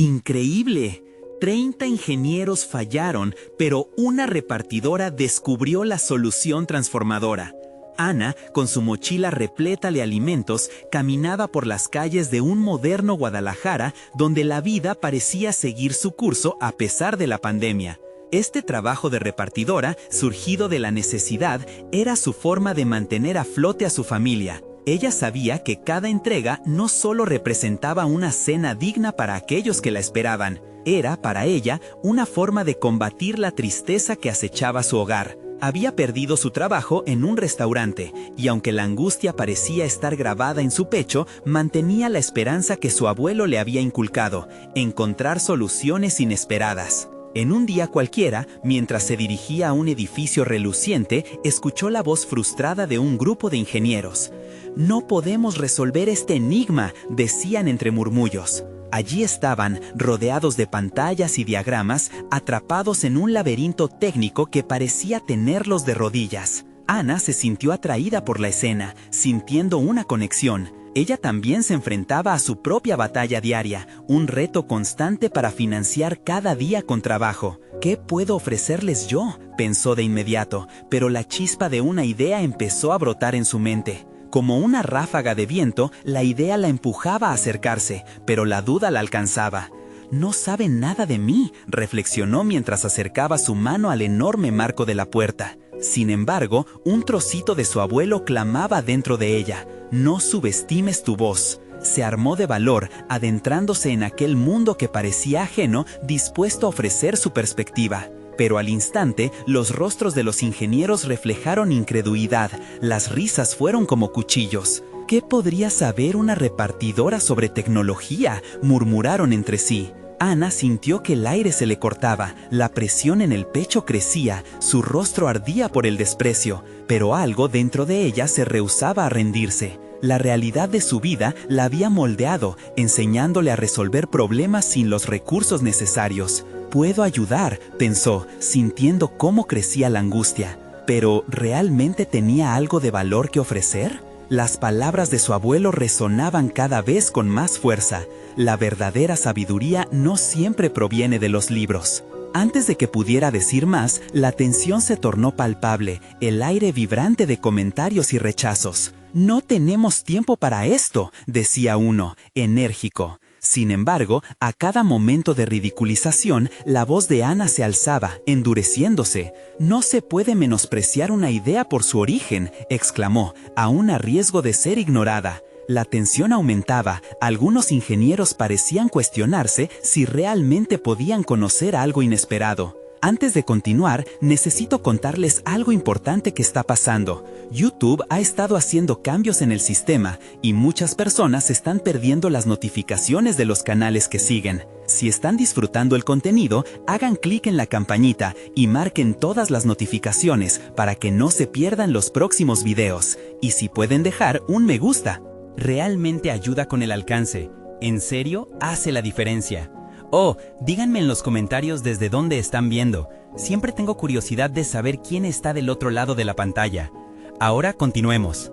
¡Increíble! 30 ingenieros fallaron, pero una repartidora descubrió la solución transformadora. Ana, con su mochila repleta de alimentos, caminaba por las calles de un moderno Guadalajara donde la vida parecía seguir su curso a pesar de la pandemia. Este trabajo de repartidora, surgido de la necesidad, era su forma de mantener a flote a su familia. Ella sabía que cada entrega no solo representaba una cena digna para aquellos que la esperaban, era, para ella, una forma de combatir la tristeza que acechaba su hogar. Había perdido su trabajo en un restaurante, y aunque la angustia parecía estar grabada en su pecho, mantenía la esperanza que su abuelo le había inculcado: encontrar soluciones inesperadas. En un día cualquiera, mientras se dirigía a un edificio reluciente, escuchó la voz frustrada de un grupo de ingenieros. «No podemos resolver este enigma», decían entre murmullos. Allí estaban, rodeados de pantallas y diagramas, atrapados en un laberinto técnico que parecía tenerlos de rodillas. Ana se sintió atraída por la escena, sintiendo una conexión. Ella también se enfrentaba a su propia batalla diaria, un reto constante para financiar cada día con trabajo. ¿Qué puedo ofrecerles yo?, pensó de inmediato, pero la chispa de una idea empezó a brotar en su mente. Como una ráfaga de viento, la idea la empujaba a acercarse, pero la duda la alcanzaba. «No saben nada de mí», reflexionó mientras acercaba su mano al enorme marco de la puerta. Sin embargo, un trocito de su abuelo clamaba dentro de ella: «No subestimes tu voz». Se armó de valor, adentrándose en aquel mundo que parecía ajeno, dispuesto a ofrecer su perspectiva. Pero al instante, los rostros de los ingenieros reflejaron incredulidad, las risas fueron como cuchillos. «¿Qué podría saber una repartidora sobre tecnología?», murmuraron entre sí. Ana sintió que el aire se le cortaba, la presión en el pecho crecía, su rostro ardía por el desprecio, pero algo dentro de ella se rehusaba a rendirse. La realidad de su vida la había moldeado, enseñándole a resolver problemas sin los recursos necesarios. «Puedo ayudar», pensó, sintiendo cómo crecía la angustia. ¿Pero realmente tenía algo de valor que ofrecer? Las palabras de su abuelo resonaban cada vez con más fuerza. La verdadera sabiduría no siempre proviene de los libros. Antes de que pudiera decir más, la tensión se tornó palpable, el aire vibrante de comentarios y rechazos. «No tenemos tiempo para esto», decía uno, enérgico. Sin embargo, a cada momento de ridiculización, la voz de Ana se alzaba, endureciéndose. «No se puede menospreciar una idea por su origen», exclamó, aún a riesgo de ser ignorada. La tensión aumentaba, algunos ingenieros parecían cuestionarse si realmente podían conocer algo inesperado. Antes de continuar, necesito contarles algo importante que está pasando. YouTube ha estado haciendo cambios en el sistema y muchas personas están perdiendo las notificaciones de los canales que siguen. Si están disfrutando el contenido, hagan clic en la campanita y marquen todas las notificaciones para que no se pierdan los próximos videos. Y si pueden dejar un me gusta. Realmente ayuda con el alcance. En serio, hace la diferencia. Oh, díganme en los comentarios desde dónde están viendo. Siempre tengo curiosidad de saber quién está del otro lado de la pantalla. Ahora continuemos.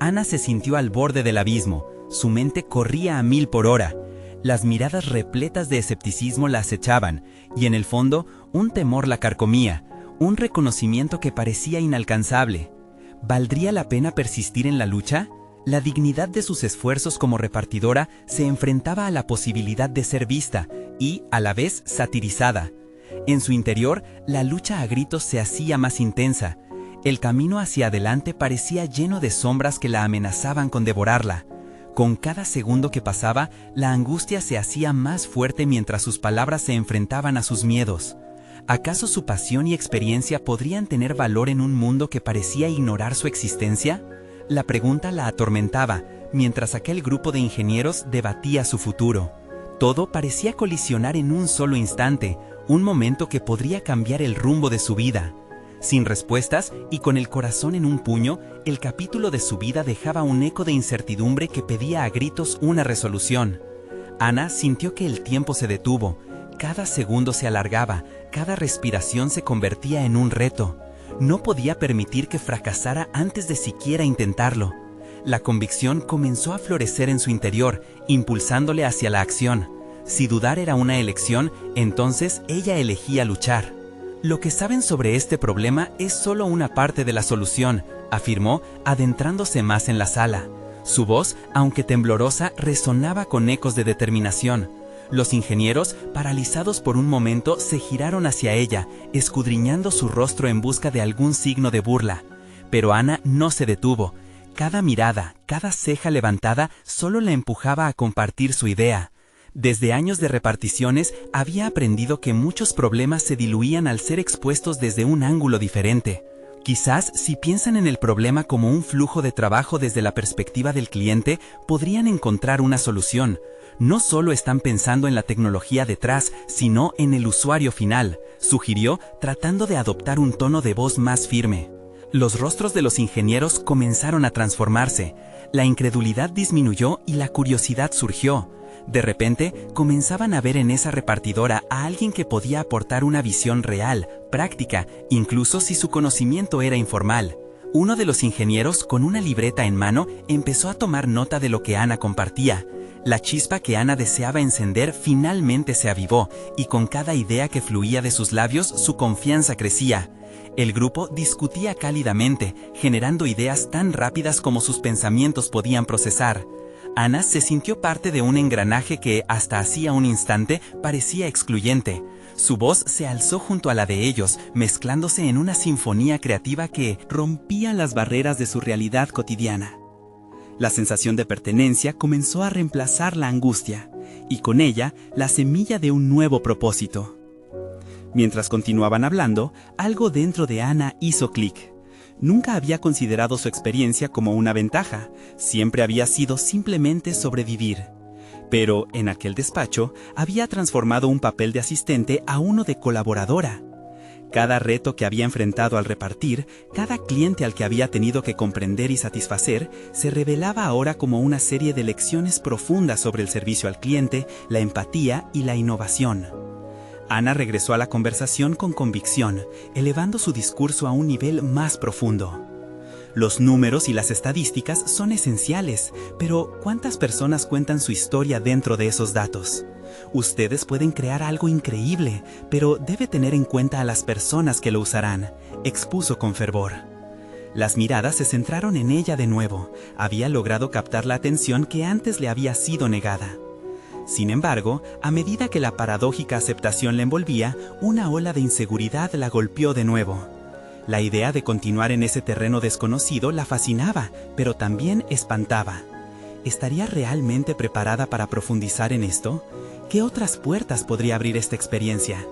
Ana se sintió al borde del abismo. Su mente corría a 1000 por hora. Las miradas repletas de escepticismo la acechaban, y en el fondo, un temor la carcomía, un reconocimiento que parecía inalcanzable. ¿Valdría la pena persistir en la lucha? La dignidad de sus esfuerzos como repartidora se enfrentaba a la posibilidad de ser vista y, a la vez, satirizada. En su interior, la lucha a gritos se hacía más intensa. El camino hacia adelante parecía lleno de sombras que la amenazaban con devorarla. Con cada segundo que pasaba, la angustia se hacía más fuerte mientras sus palabras se enfrentaban a sus miedos. ¿Acaso su pasión y experiencia podrían tener valor en un mundo que parecía ignorar su existencia? La pregunta la atormentaba, mientras aquel grupo de ingenieros debatía su futuro. Todo parecía colisionar en un solo instante, un momento que podría cambiar el rumbo de su vida. Sin respuestas y con el corazón en un puño, el capítulo de su vida dejaba un eco de incertidumbre que pedía a gritos una resolución. Ana sintió que el tiempo se detuvo, cada segundo se alargaba, cada respiración se convertía en un reto. No podía permitir que fracasara antes de siquiera intentarlo. La convicción comenzó a florecer en su interior, impulsándole hacia la acción. Si dudar era una elección, entonces ella elegía luchar. Lo que saben sobre este problema es solo una parte de la solución, afirmó, adentrándose más en la sala. Su voz, aunque temblorosa, resonaba con ecos de determinación. Los ingenieros, paralizados por un momento, se giraron hacia ella, escudriñando su rostro en busca de algún signo de burla. Pero Ana no se detuvo. Cada mirada, cada ceja levantada solo la empujaba a compartir su idea. Desde años de reparticiones había aprendido que muchos problemas se diluían al ser expuestos desde un ángulo diferente. Quizás, si piensan en el problema como un flujo de trabajo desde la perspectiva del cliente, podrían encontrar una solución. No solo están pensando en la tecnología detrás, sino en el usuario final, sugirió, tratando de adoptar un tono de voz más firme. Los rostros de los ingenieros comenzaron a transformarse. La incredulidad disminuyó y la curiosidad surgió. De repente, comenzaban a ver en esa repartidora a alguien que podía aportar una visión real, práctica, incluso si su conocimiento era informal. Uno de los ingenieros, con una libreta en mano, empezó a tomar nota de lo que Ana compartía. La chispa que Ana deseaba encender finalmente se avivó, y con cada idea que fluía de sus labios, su confianza crecía. El grupo discutía cálidamente, generando ideas tan rápidas como sus pensamientos podían procesar. Ana se sintió parte de un engranaje que, hasta hacía un instante, parecía excluyente. Su voz se alzó junto a la de ellos, mezclándose en una sinfonía creativa que rompía las barreras de su realidad cotidiana. La sensación de pertenencia comenzó a reemplazar la angustia, y con ella, la semilla de un nuevo propósito. Mientras continuaban hablando, algo dentro de Ana hizo clic. Nunca había considerado su experiencia como una ventaja, siempre había sido simplemente sobrevivir. Pero en aquel despacho había transformado un papel de asistente a uno de colaboradora. Cada reto que había enfrentado al repartir, cada cliente al que había tenido que comprender y satisfacer, se revelaba ahora como una serie de lecciones profundas sobre el servicio al cliente, la empatía y la innovación. Ana regresó a la conversación con convicción, elevando su discurso a un nivel más profundo. Los números y las estadísticas son esenciales, pero ¿cuántas personas cuentan su historia dentro de esos datos? Ustedes pueden crear algo increíble, pero debe tener en cuenta a las personas que lo usarán, expuso con fervor. Las miradas se centraron en ella de nuevo. Había logrado captar la atención que antes le había sido negada. Sin embargo, a medida que la paradójica aceptación la envolvía, una ola de inseguridad la golpeó de nuevo. La idea de continuar en ese terreno desconocido la fascinaba, pero también espantaba. ¿Estaría realmente preparada para profundizar en esto? ¿Qué otras puertas podría abrir esta experiencia?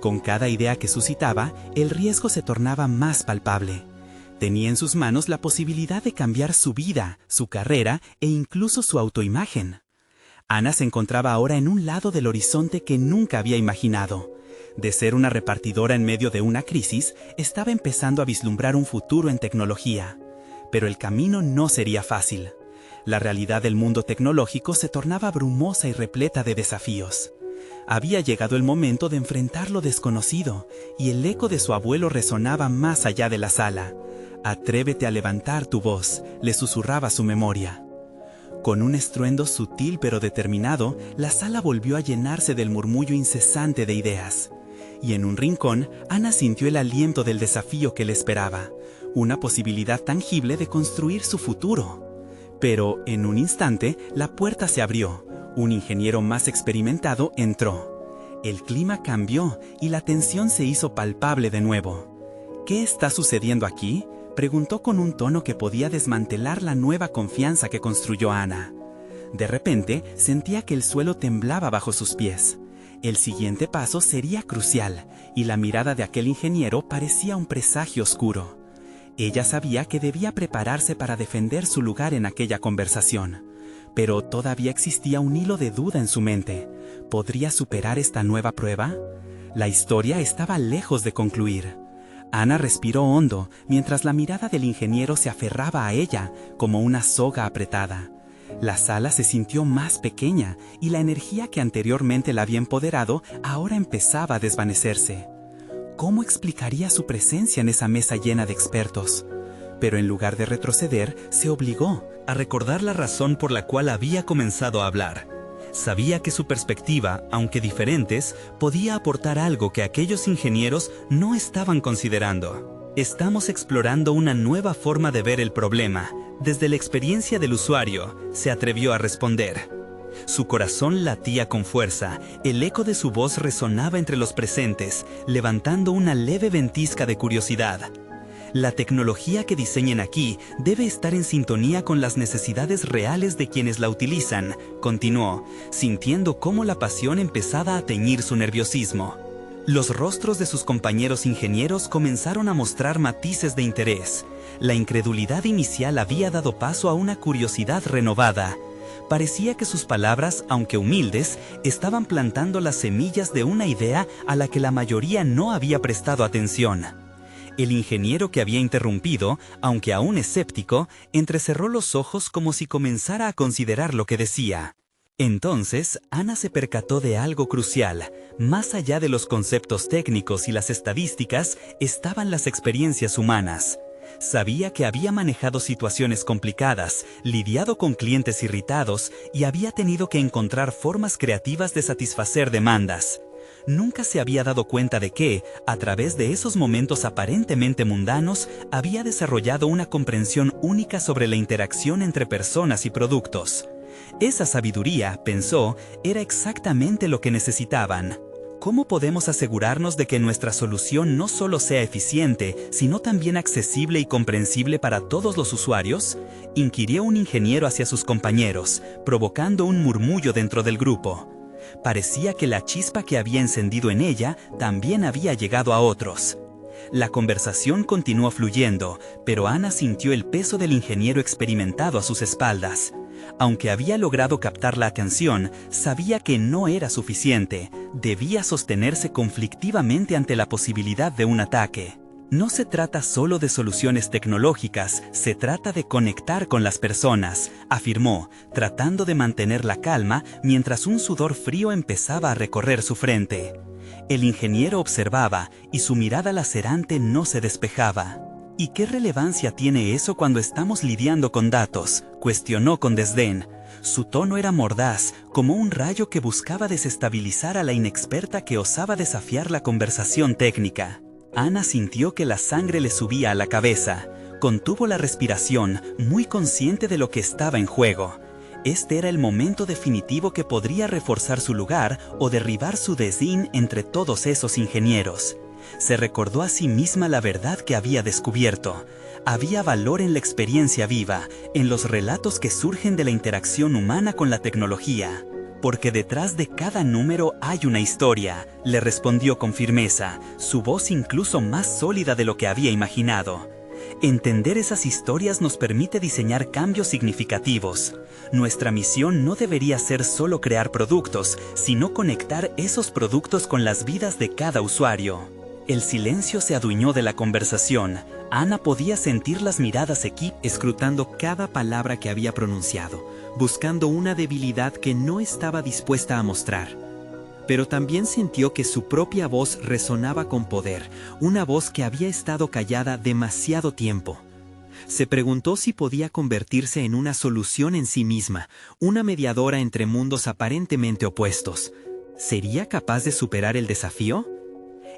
Con cada idea que suscitaba, el riesgo se tornaba más palpable. Tenía en sus manos la posibilidad de cambiar su vida, su carrera e incluso su autoimagen. Ana se encontraba ahora en un lado del horizonte que nunca había imaginado. De ser una repartidora en medio de una crisis, estaba empezando a vislumbrar un futuro en tecnología. Pero el camino no sería fácil. La realidad del mundo tecnológico se tornaba brumosa y repleta de desafíos. Había llegado el momento de enfrentar lo desconocido, y el eco de su abuelo resonaba más allá de la sala. «Atrévete a levantar tu voz», le susurraba su memoria. Con un estruendo sutil pero determinado, la sala volvió a llenarse del murmullo incesante de ideas. Y en un rincón, Ana sintió el aliento del desafío que le esperaba, una posibilidad tangible de construir su futuro. Pero, en un instante, la puerta se abrió. Un ingeniero más experimentado entró. El clima cambió y la tensión se hizo palpable de nuevo. «¿Qué está sucediendo aquí?», preguntó con un tono que podía desmantelar la nueva confianza que construyó Ana. De repente, sentía que el suelo temblaba bajo sus pies. El siguiente paso sería crucial, y la mirada de aquel ingeniero parecía un presagio oscuro. Ella sabía que debía prepararse para defender su lugar en aquella conversación. Pero todavía existía un hilo de duda en su mente. ¿Podría superar esta nueva prueba? La historia estaba lejos de concluir. Ana respiró hondo, mientras la mirada del ingeniero se aferraba a ella, como una soga apretada. La sala se sintió más pequeña, y la energía que anteriormente la había empoderado ahora empezaba a desvanecerse. ¿Cómo explicaría su presencia en esa mesa llena de expertos? Pero en lugar de retroceder, se obligó a recordar la razón por la cual había comenzado a hablar. Sabía que su perspectiva, aunque diferentes, podía aportar algo que aquellos ingenieros no estaban considerando. Estamos explorando una nueva forma de ver el problema. Desde la experiencia del usuario, se atrevió a responder. Su corazón latía con fuerza, el eco de su voz resonaba entre los presentes, levantando una leve ventisca de curiosidad. La tecnología que diseñen aquí debe estar en sintonía con las necesidades reales de quienes la utilizan, continuó, sintiendo cómo la pasión empezaba a teñir su nerviosismo. Los rostros de sus compañeros ingenieros comenzaron a mostrar matices de interés. La incredulidad inicial había dado paso a una curiosidad renovada. Parecía que sus palabras, aunque humildes, estaban plantando las semillas de una idea a la que la mayoría no había prestado atención. El ingeniero que había interrumpido, aunque aún escéptico, entrecerró los ojos como si comenzara a considerar lo que decía. Entonces, Ana se percató de algo crucial. Más allá de los conceptos técnicos y las estadísticas, estaban las experiencias humanas. Sabía que había manejado situaciones complicadas, lidiado con clientes irritados y había tenido que encontrar formas creativas de satisfacer demandas. Nunca se había dado cuenta de que, a través de esos momentos aparentemente mundanos, había desarrollado una comprensión única sobre la interacción entre personas y productos. Esa sabiduría, pensó, era exactamente lo que necesitaban. ¿Cómo podemos asegurarnos de que nuestra solución no solo sea eficiente, sino también accesible y comprensible para todos los usuarios?, inquirió un ingeniero hacia sus compañeros, provocando un murmullo dentro del grupo. Parecía que la chispa que había encendido en ella también había llegado a otros. La conversación continuó fluyendo, pero Ana sintió el peso del ingeniero experimentado a sus espaldas. Aunque había logrado captar la atención, sabía que no era suficiente. Debía sostenerse conflictivamente ante la posibilidad de un ataque. No se trata solo de soluciones tecnológicas, se trata de conectar con las personas, afirmó, tratando de mantener la calma mientras un sudor frío empezaba a recorrer su frente. El ingeniero observaba y su mirada lacerante no se despejaba. ¿Y qué relevancia tiene eso cuando estamos lidiando con datos?, cuestionó con desdén. Su tono era mordaz, como un rayo que buscaba desestabilizar a la inexperta que osaba desafiar la conversación técnica. Ana sintió que la sangre le subía a la cabeza. Contuvo la respiración, muy consciente de lo que estaba en juego. Este era el momento definitivo que podría reforzar su lugar o derribar su desdén entre todos esos ingenieros. Se recordó a sí misma la verdad que había descubierto. Había valor en la experiencia viva, en los relatos que surgen de la interacción humana con la tecnología. Porque detrás de cada número hay una historia, le respondió con firmeza, su voz incluso más sólida de lo que había imaginado. Entender esas historias nos permite diseñar cambios significativos. Nuestra misión no debería ser solo crear productos, sino conectar esos productos con las vidas de cada usuario. El silencio se adueñó de la conversación. Ana podía sentir las miradas escrutando cada palabra que había pronunciado, buscando una debilidad que no estaba dispuesta a mostrar. Pero también sintió que su propia voz resonaba con poder, una voz que había estado callada demasiado tiempo. Se preguntó si podía convertirse en una solución en sí misma, una mediadora entre mundos aparentemente opuestos. ¿Sería capaz de superar el desafío?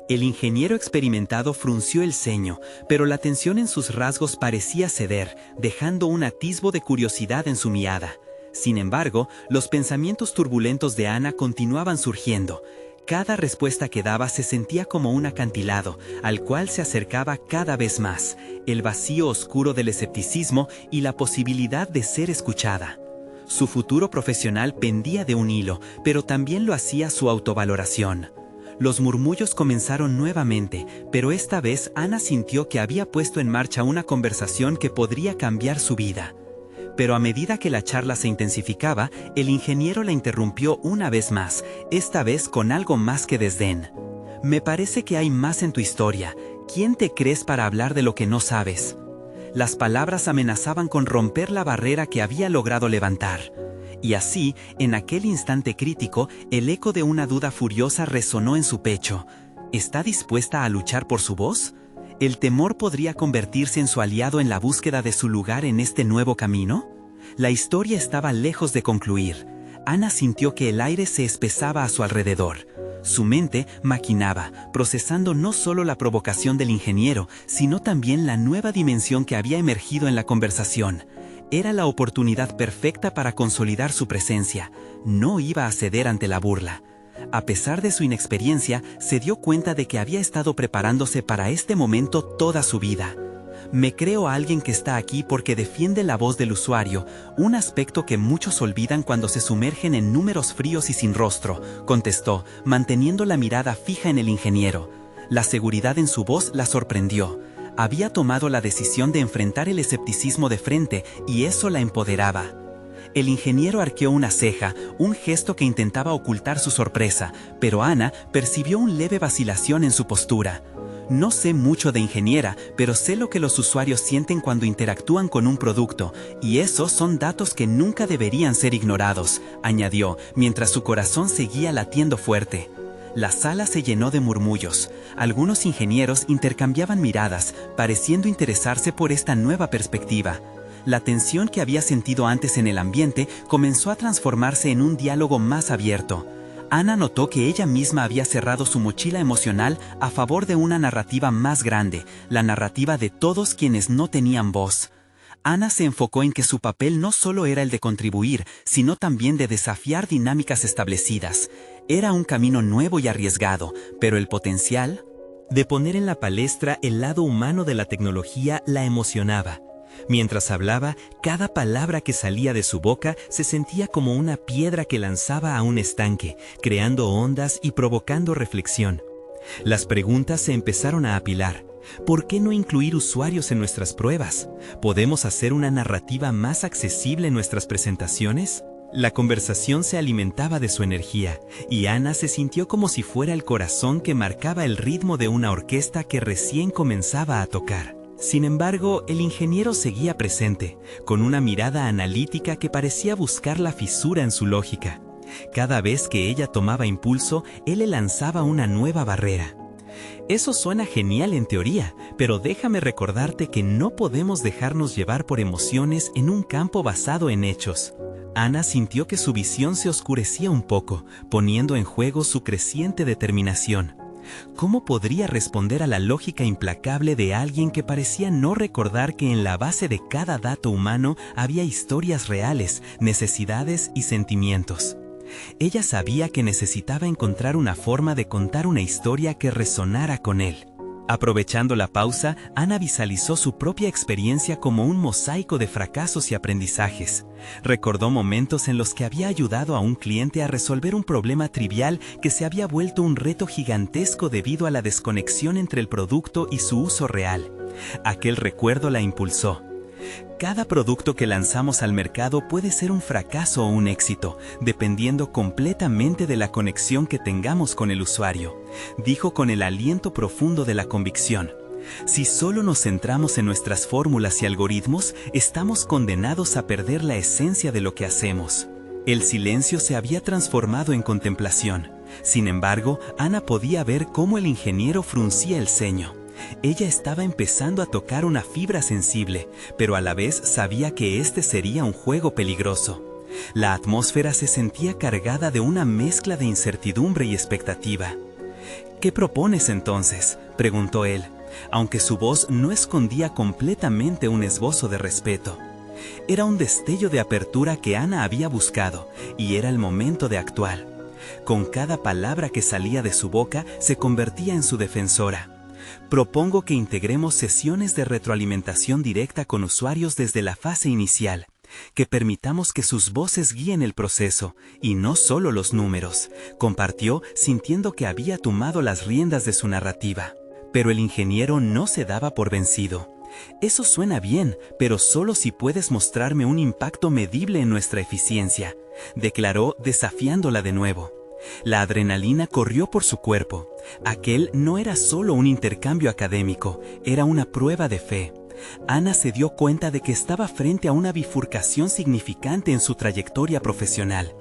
El ingeniero experimentado frunció el ceño, pero la tensión en sus rasgos parecía ceder, dejando un atisbo de curiosidad en su mirada. Sin embargo, los pensamientos turbulentos de Ana continuaban surgiendo. Cada respuesta que daba se sentía como un acantilado, al cual se acercaba cada vez más, el vacío oscuro del escepticismo y la posibilidad de ser escuchada. Su futuro profesional pendía de un hilo, pero también lo hacía su autovaloración. Los murmullos comenzaron nuevamente, pero esta vez Ana sintió que había puesto en marcha una conversación que podría cambiar su vida. Pero a medida que la charla se intensificaba, el ingeniero la interrumpió una vez más, esta vez con algo más que desdén. «Me parece que hay más en tu historia. ¿Quién te crees para hablar de lo que no sabes?». Las palabras amenazaban con romper la barrera que había logrado levantar. Y así, en aquel instante crítico, el eco de una duda furiosa resonó en su pecho. ¿Está dispuesta a luchar por su voz? ¿El temor podría convertirse en su aliado en la búsqueda de su lugar en este nuevo camino? La historia estaba lejos de concluir. Ana sintió que el aire se espesaba a su alrededor. Su mente maquinaba, procesando no solo la provocación del ingeniero, sino también la nueva dimensión que había emergido en la conversación. Era la oportunidad perfecta para consolidar su presencia. No iba a ceder ante la burla. A pesar de su inexperiencia, se dio cuenta de que había estado preparándose para este momento toda su vida. Me creo a alguien que está aquí porque defiende la voz del usuario, un aspecto que muchos olvidan cuando se sumergen en números fríos y sin rostro, contestó, manteniendo la mirada fija en el ingeniero. La seguridad en su voz la sorprendió. Había tomado la decisión de enfrentar el escepticismo de frente y eso la empoderaba. El ingeniero arqueó una ceja, un gesto que intentaba ocultar su sorpresa, pero Ana percibió una leve vacilación en su postura. No sé mucho de ingeniera, pero sé lo que los usuarios sienten cuando interactúan con un producto, y esos son datos que nunca deberían ser ignorados, añadió, mientras su corazón seguía latiendo fuerte. La sala se llenó de murmullos. Algunos ingenieros intercambiaban miradas, pareciendo interesarse por esta nueva perspectiva. La tensión que había sentido antes en el ambiente comenzó a transformarse en un diálogo más abierto. Ana notó que ella misma había cerrado su mochila emocional a favor de una narrativa más grande, la narrativa de todos quienes no tenían voz. Ana se enfocó en que su papel no solo era el de contribuir, sino también de desafiar dinámicas establecidas. Era un camino nuevo y arriesgado, pero el potencial de poner en la palestra el lado humano de la tecnología la emocionaba. Mientras hablaba, cada palabra que salía de su boca se sentía como una piedra que lanzaba a un estanque, creando ondas y provocando reflexión. Las preguntas se empezaron a apilar. ¿Por qué no incluir usuarios en nuestras pruebas? ¿Podemos hacer una narrativa más accesible en nuestras presentaciones? La conversación se alimentaba de su energía, y Ana se sintió como si fuera el corazón que marcaba el ritmo de una orquesta que recién comenzaba a tocar. Sin embargo, el ingeniero seguía presente, con una mirada analítica que parecía buscar la fisura en su lógica. Cada vez que ella tomaba impulso, él le lanzaba una nueva barrera. Eso suena genial en teoría, pero déjame recordarte que no podemos dejarnos llevar por emociones en un campo basado en hechos. Ana sintió que su visión se oscurecía un poco, poniendo en juego su creciente determinación. ¿Cómo podría responder a la lógica implacable de alguien que parecía no recordar que en la base de cada dato humano había historias reales, necesidades y sentimientos? Ella sabía que necesitaba encontrar una forma de contar una historia que resonara con él. Aprovechando la pausa, Ana visualizó su propia experiencia como un mosaico de fracasos y aprendizajes. Recordó momentos en los que había ayudado a un cliente a resolver un problema trivial que se había vuelto un reto gigantesco debido a la desconexión entre el producto y su uso real. Aquel recuerdo la impulsó. Cada producto que lanzamos al mercado puede ser un fracaso o un éxito, dependiendo completamente de la conexión que tengamos con el usuario, dijo con el aliento profundo de la convicción. Si solo nos centramos en nuestras fórmulas y algoritmos, estamos condenados a perder la esencia de lo que hacemos. El silencio se había transformado en contemplación. Sin embargo, Ana podía ver cómo el ingeniero fruncía el ceño. Ella estaba empezando a tocar una fibra sensible, pero a la vez sabía que este sería un juego peligroso. La atmósfera se sentía cargada de una mezcla de incertidumbre y expectativa. ¿Qué propones entonces?, preguntó él, aunque su voz no escondía completamente un esbozo de respeto. Era un destello de apertura que Ana había buscado, y era el momento de actuar. Con cada palabra que salía de su boca se convertía en su defensora. Propongo que integremos sesiones de retroalimentación directa con usuarios desde la fase inicial, que permitamos que sus voces guíen el proceso, y no solo los números, compartió sintiendo que había tomado las riendas de su narrativa. Pero el ingeniero no se daba por vencido. Eso suena bien, pero solo si puedes mostrarme un impacto medible en nuestra eficiencia, declaró desafiándola de nuevo. La adrenalina corrió por su cuerpo. Aquel no era solo un intercambio académico, era una prueba de fe. Ana se dio cuenta de que estaba frente a una bifurcación significante en su trayectoria profesional.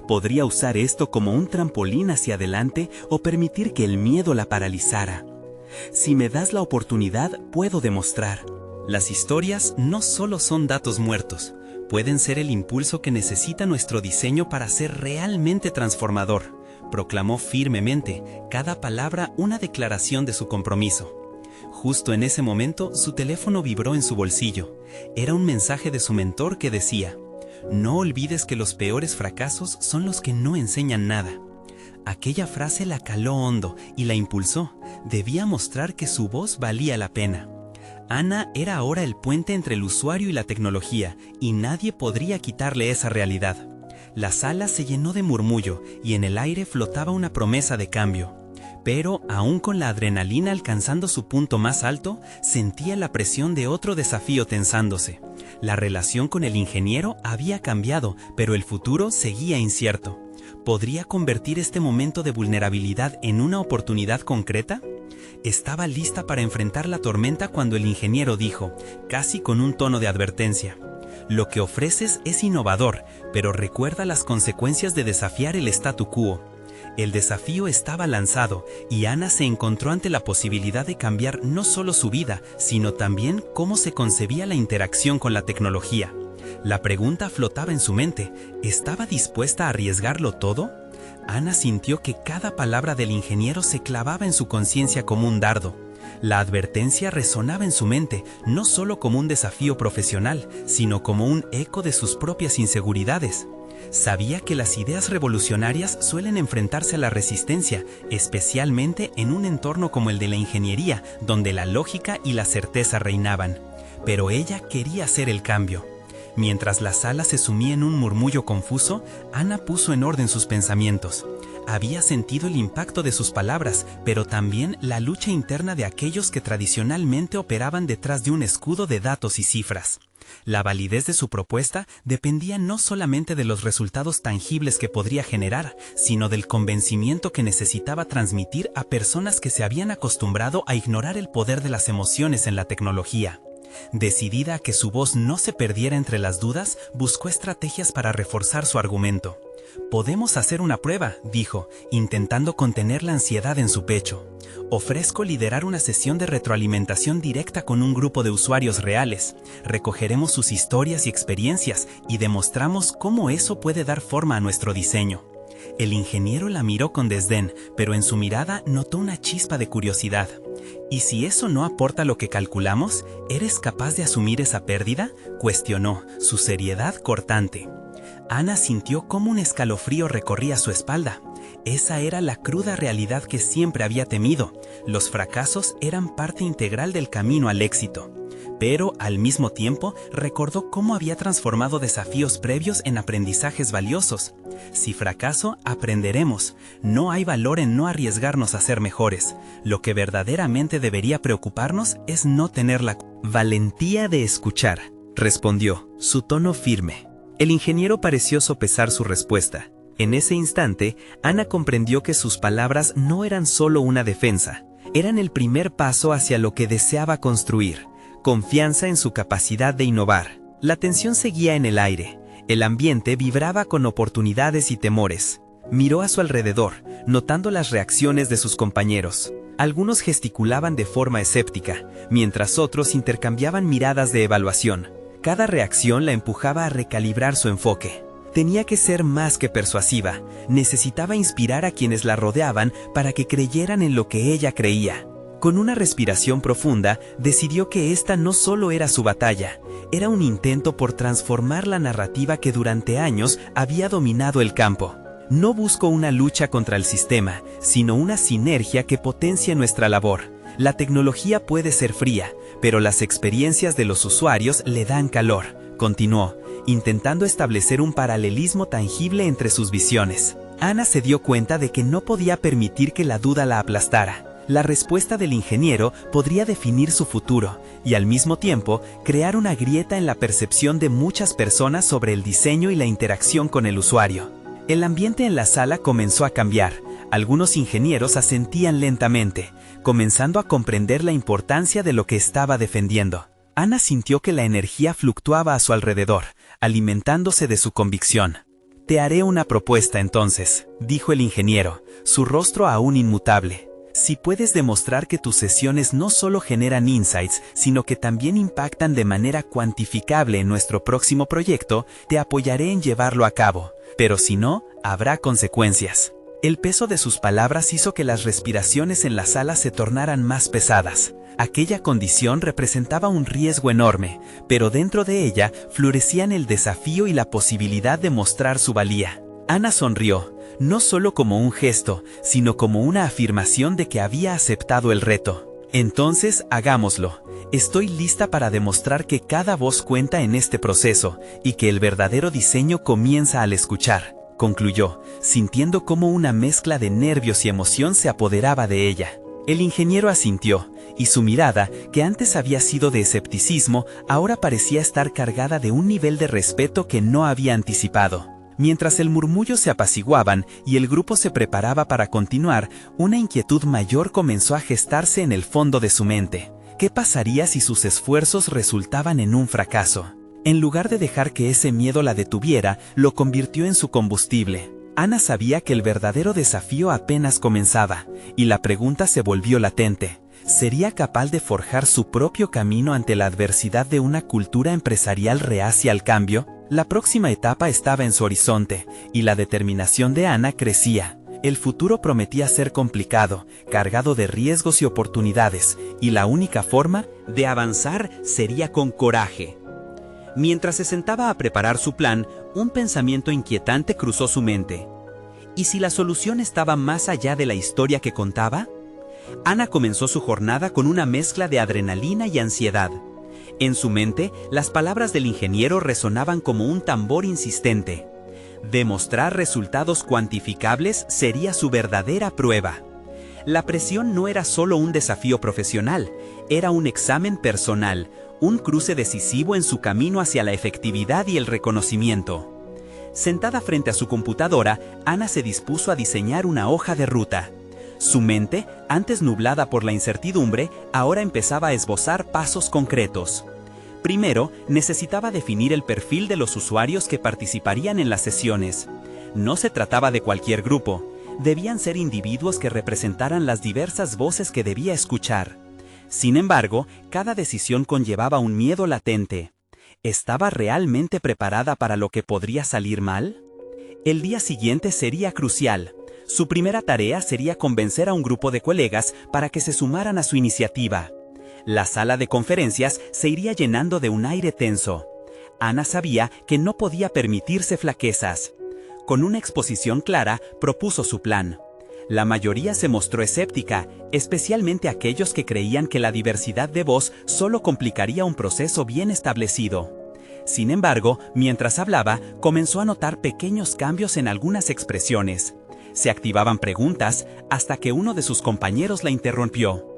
Podría usar esto como un trampolín hacia adelante o permitir que el miedo la paralizara. Si me das la oportunidad, puedo demostrar. Las historias no solo son datos muertos. Pueden ser el impulso que necesita nuestro diseño para ser realmente transformador, proclamó firmemente, cada palabra una declaración de su compromiso. Justo en ese momento, su teléfono vibró en su bolsillo. Era un mensaje de su mentor que decía: «No olvides que los peores fracasos son los que no enseñan nada». Aquella frase la caló hondo y la impulsó. Debía mostrar que su voz valía la pena. Ana era ahora el puente entre el usuario y la tecnología, y nadie podría quitarle esa realidad. La sala se llenó de murmullo y en el aire flotaba una promesa de cambio. Pero, aún con la adrenalina alcanzando su punto más alto, sentía la presión de otro desafío tensándose. La relación con el ingeniero había cambiado, pero el futuro seguía incierto. ¿Podría convertir este momento de vulnerabilidad en una oportunidad concreta? Estaba lista para enfrentar la tormenta cuando el ingeniero dijo, casi con un tono de advertencia: «Lo que ofreces es innovador, pero recuerda las consecuencias de desafiar el statu quo». El desafío estaba lanzado y Ana se encontró ante la posibilidad de cambiar no solo su vida, sino también cómo se concebía la interacción con la tecnología. La pregunta flotaba en su mente: ¿estaba dispuesta a arriesgarlo todo? Ana sintió que cada palabra del ingeniero se clavaba en su conciencia como un dardo. La advertencia resonaba en su mente, no solo como un desafío profesional, sino como un eco de sus propias inseguridades. Sabía que las ideas revolucionarias suelen enfrentarse a la resistencia, especialmente en un entorno como el de la ingeniería, donde la lógica y la certeza reinaban. Pero ella quería hacer el cambio. Mientras la sala se sumía en un murmullo confuso, Ana puso en orden sus pensamientos. Había sentido el impacto de sus palabras, pero también la lucha interna de aquellos que tradicionalmente operaban detrás de un escudo de datos y cifras. La validez de su propuesta dependía no solamente de los resultados tangibles que podría generar, sino del convencimiento que necesitaba transmitir a personas que se habían acostumbrado a ignorar el poder de las emociones en la tecnología. Decidida a que su voz no se perdiera entre las dudas, buscó estrategias para reforzar su argumento. «Podemos hacer una prueba», dijo, intentando contener la ansiedad en su pecho. «Ofrezco liderar una sesión de retroalimentación directa con un grupo de usuarios reales. Recogeremos sus historias y experiencias y demostramos cómo eso puede dar forma a nuestro diseño». El ingeniero la miró con desdén, pero en su mirada notó una chispa de curiosidad. «¿Y si eso no aporta lo que calculamos, eres capaz de asumir esa pérdida?», cuestionó, su seriedad cortante. Ana sintió cómo un escalofrío recorría su espalda. Esa era la cruda realidad que siempre había temido. Los fracasos eran parte integral del camino al éxito. Pero, al mismo tiempo, recordó cómo había transformado desafíos previos en aprendizajes valiosos. Si fracaso, aprenderemos. No hay valor en no arriesgarnos a ser mejores. Lo que verdaderamente debería preocuparnos es no tener la valentía de escuchar, respondió, su tono firme. El ingeniero pareció sopesar su respuesta. En ese instante, Ana comprendió que sus palabras no eran solo una defensa, eran el primer paso hacia lo que deseaba construir: confianza en su capacidad de innovar. La tensión seguía en el aire. El ambiente vibraba con oportunidades y temores. Miró a su alrededor, notando las reacciones de sus compañeros. Algunos gesticulaban de forma escéptica, mientras otros intercambiaban miradas de evaluación. Cada reacción la empujaba a recalibrar su enfoque. Tenía que ser más que persuasiva. Necesitaba inspirar a quienes la rodeaban para que creyeran en lo que ella creía. Con una respiración profunda, decidió que esta no solo era su batalla, era un intento por transformar la narrativa que durante años había dominado el campo. No busco una lucha contra el sistema, sino una sinergia que potencie nuestra labor. La tecnología puede ser fría, pero las experiencias de los usuarios le dan calor, continuó, intentando establecer un paralelismo tangible entre sus visiones. Ana se dio cuenta de que no podía permitir que la duda la aplastara. La respuesta del ingeniero podría definir su futuro y al mismo tiempo crear una grieta en la percepción de muchas personas sobre el diseño y la interacción con el usuario. El ambiente en la sala comenzó a cambiar. Algunos ingenieros asentían lentamente, comenzando a comprender la importancia de lo que estaba defendiendo. Ana sintió que la energía fluctuaba a su alrededor, alimentándose de su convicción. «Te haré una propuesta entonces», dijo el ingeniero, su rostro aún inmutable. Si puedes demostrar que tus sesiones no solo generan insights, sino que también impactan de manera cuantificable en nuestro próximo proyecto, te apoyaré en llevarlo a cabo. Pero si no, habrá consecuencias. El peso de sus palabras hizo que las respiraciones en la sala se tornaran más pesadas. Aquella condición representaba un riesgo enorme, pero dentro de ella florecían el desafío y la posibilidad de mostrar su valía. Ana sonrió, no solo como un gesto, sino como una afirmación de que había aceptado el reto. Entonces, hagámoslo. Estoy lista para demostrar que cada voz cuenta en este proceso, y que el verdadero diseño comienza al escuchar, concluyó, sintiendo cómo una mezcla de nervios y emoción se apoderaba de ella. El ingeniero asintió, y su mirada, que antes había sido de escepticismo, ahora parecía estar cargada de un nivel de respeto que no había anticipado. Mientras el murmullo se apaciguaban y el grupo se preparaba para continuar, una inquietud mayor comenzó a gestarse en el fondo de su mente. ¿Qué pasaría si sus esfuerzos resultaban en un fracaso? En lugar de dejar que ese miedo la detuviera, lo convirtió en su combustible. Ana sabía que el verdadero desafío apenas comenzaba, y la pregunta se volvió latente. ¿Sería capaz de forjar su propio camino ante la adversidad de una cultura empresarial reacia al cambio? La próxima etapa estaba en su horizonte, y la determinación de Ana crecía. El futuro prometía ser complicado, cargado de riesgos y oportunidades, y la única forma de avanzar sería con coraje. Mientras se sentaba a preparar su plan, un pensamiento inquietante cruzó su mente. ¿Y si la solución estaba más allá de la historia que contaba? Ana comenzó su jornada con una mezcla de adrenalina y ansiedad. En su mente, las palabras del ingeniero resonaban como un tambor insistente. Demostrar resultados cuantificables sería su verdadera prueba. La presión no era solo un desafío profesional, era un examen personal, un cruce decisivo en su camino hacia la efectividad y el reconocimiento. Sentada frente a su computadora, Ana se dispuso a diseñar una hoja de ruta. Su mente, antes nublada por la incertidumbre, ahora empezaba a esbozar pasos concretos. Primero, necesitaba definir el perfil de los usuarios que participarían en las sesiones. No se trataba de cualquier grupo. Debían ser individuos que representaran las diversas voces que debía escuchar. Sin embargo, cada decisión conllevaba un miedo latente. ¿Estaba realmente preparada para lo que podría salir mal? El día siguiente sería crucial. Su primera tarea sería convencer a un grupo de colegas para que se sumaran a su iniciativa. La sala de conferencias se iría llenando de un aire tenso. Ana sabía que no podía permitirse flaquezas. Con una exposición clara, propuso su plan. La mayoría se mostró escéptica, especialmente aquellos que creían que la diversidad de voz solo complicaría un proceso bien establecido. Sin embargo, mientras hablaba, comenzó a notar pequeños cambios en algunas expresiones. Se activaban preguntas hasta que uno de sus compañeros la interrumpió.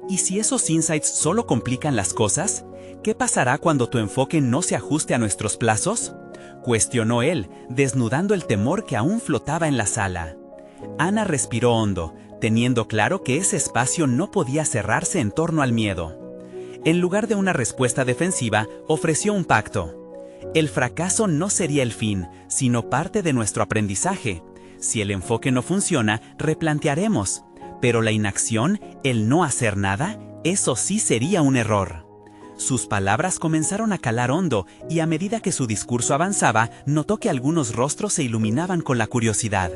¿Y si esos insights solo complican las cosas? ¿Qué pasará cuando tu enfoque no se ajuste a nuestros plazos? Cuestionó él, desnudando el temor que aún flotaba en la sala. Ana respiró hondo, teniendo claro que ese espacio no podía cerrarse en torno al miedo. En lugar de una respuesta defensiva, ofreció un pacto. El fracaso no sería el fin, sino parte de nuestro aprendizaje. Si el enfoque no funciona, replantearemos. Pero la inacción, el no hacer nada, eso sí sería un error. Sus palabras comenzaron a calar hondo, y a medida que su discurso avanzaba, notó que algunos rostros se iluminaban con la curiosidad.